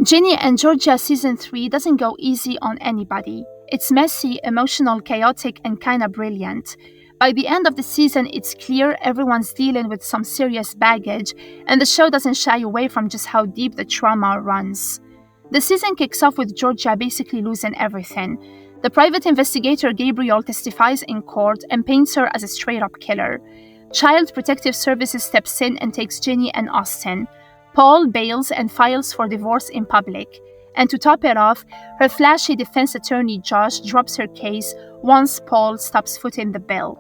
Ginny and Georgia season 3 doesn't go easy on anybody. It's messy, emotional, chaotic, and kinda brilliant. By the end of the season, it's clear everyone's dealing with some serious baggage, and the show doesn't shy away from just how deep the trauma runs. The season kicks off with Georgia basically losing everything. The private investigator Gabriel testifies in court and paints her as a straight-up killer. Child Protective Services steps in and takes Ginny and Austin. Paul bails and files for divorce in public. And to top it off, her flashy defense attorney Josh drops her case once Paul stops footing the bill.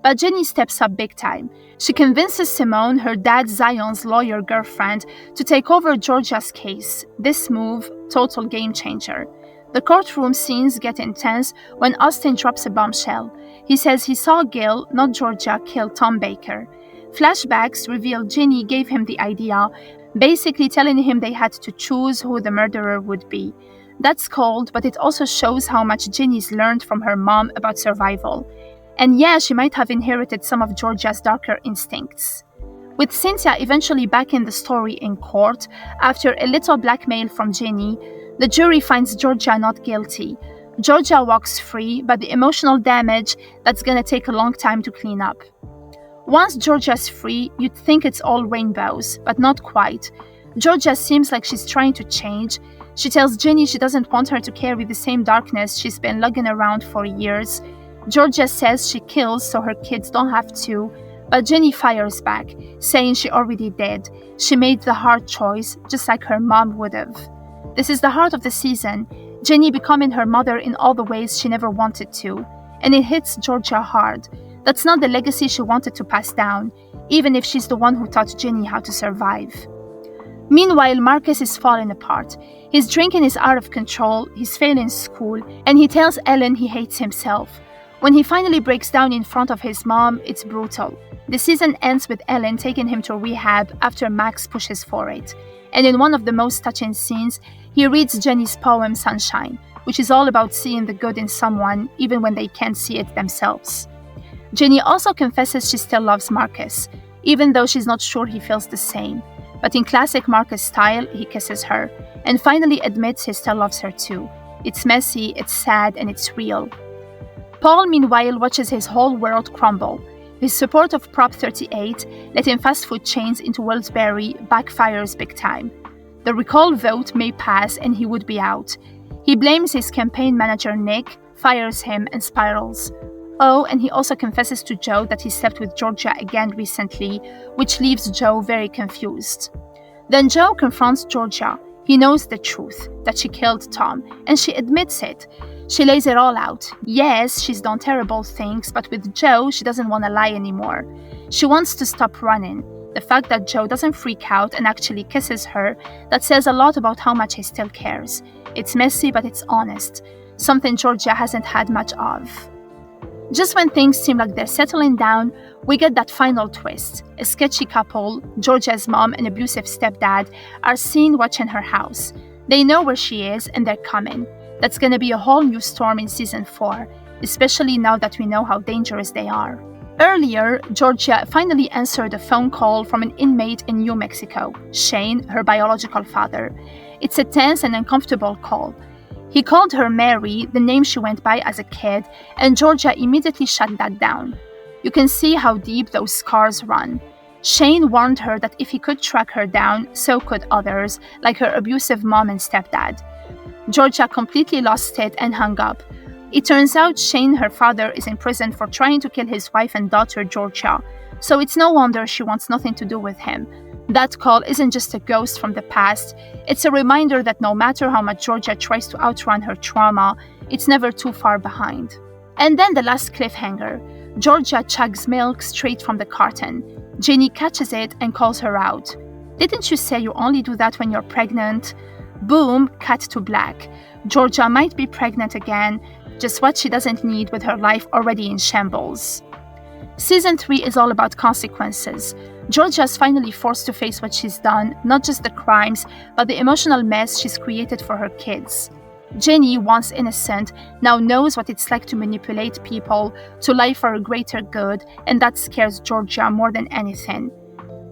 But Ginny steps up big time. She convinces Simone, her dad Zion's lawyer girlfriend, to take over Georgia's case. This move, total game changer. The courtroom scenes get intense when Austin drops a bombshell. He says he saw Gil, not Georgia, kill Tom Baker. Flashbacks reveal Ginny gave him the idea, basically telling him they had to choose who the murderer would be. That's cold, but it also shows how much Ginny's learned from her mom about survival. And yeah, she might have inherited some of Georgia's darker instincts. With Cynthia eventually back in the story in court, after a little blackmail from Ginny, the jury finds Georgia not guilty. Georgia walks free, but the emotional damage, that's gonna take a long time to clean up. Once Georgia's free, you'd think it's all rainbows, but not quite. Georgia seems like she's trying to change. She tells Ginny she doesn't want her to carry the same darkness she's been lugging around for years. Georgia says she kills so her kids don't have to, but Ginny fires back, saying she already did. She made the hard choice, just like her mom would have. This is the heart of the season, Ginny becoming her mother in all the ways she never wanted to. And it hits Georgia hard. That's not the legacy she wanted to pass down, even if she's the one who taught Ginny how to survive. Meanwhile, Marcus is falling apart. His drinking is out of control, he's failing school, and he tells Ellen he hates himself. When he finally breaks down in front of his mom, it's brutal. The season ends with Ellen taking him to rehab after Max pushes for it. And in one of the most touching scenes, he reads Jenny's poem Sunshine, which is all about seeing the good in someone even when they can't see it themselves. Ginny also confesses she still loves Marcus, even though she's not sure he feels the same. But in classic Marcus style, he kisses her, and finally admits he still loves her too. It's messy, it's sad, and it's real. Paul, meanwhile, watches his whole world crumble. His support of Prop 38, letting fast food chains into Wellsbury, backfires big time. The recall vote may pass and he would be out. He blames his campaign manager Nick, fires him, and spirals. Oh, and he also confesses to Joe that he slept with Georgia again recently, which leaves Joe very confused. Then Joe confronts Georgia. He knows the truth, that she killed Tom, and she admits it. She lays it all out. Yes, she's done terrible things, but with Joe, she doesn't want to lie anymore. She wants to stop running. The fact that Joe doesn't freak out and actually kisses her, that says a lot about how much he still cares. It's messy, but it's honest. Something Georgia hasn't had much of. Just when things seem like they're settling down, we get that final twist. A sketchy couple, Georgia's mom and abusive stepdad, are seen watching her house. They know where she is and they're coming. That's gonna be a whole new storm in season 4, especially now that we know how dangerous they are. Earlier, Georgia finally answered a phone call from an inmate in New Mexico, Shane, her biological father. It's a tense and uncomfortable call. He called her Mary, the name she went by as a kid, and Georgia immediately shut that down. You can see how deep those scars run. Shane warned her that if he could track her down, so could others, like her abusive mom and stepdad. Georgia completely lost it and hung up. It turns out Shane, her father, is in prison for trying to kill his wife and daughter, Georgia, so it's no wonder she wants nothing to do with him. That call isn't just a ghost from the past, it's a reminder that no matter how much Georgia tries to outrun her trauma, it's never too far behind. And then the last cliffhanger. Georgia chugs milk straight from the carton. Ginny catches it and calls her out. Didn't you say you only do that when you're pregnant? Boom, cut to black. Georgia might be pregnant again, just what she doesn't need with her life already in shambles. Season 3 is all about consequences. Georgia's finally forced to face what she's done, not just the crimes, but the emotional mess she's created for her kids. Ginny, once innocent, now knows what it's like to manipulate people, to lie for a greater good, and that scares Georgia more than anything.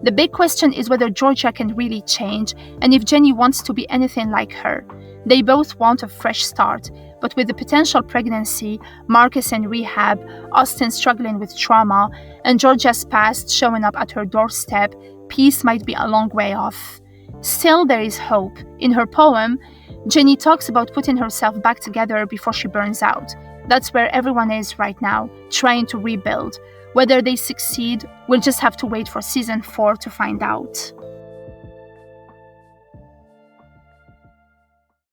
The big question is whether Georgia can really change and if Ginny wants to be anything like her. They both want a fresh start, but with the potential pregnancy, Marcus in rehab, Austin struggling with trauma, and Georgia's past showing up at her doorstep, peace might be a long way off. Still, there is hope. In her poem, Ginny talks about putting herself back together before she burns out. That's where everyone is right now, trying to rebuild. Whether they succeed, we'll just have to wait for season 4 to find out.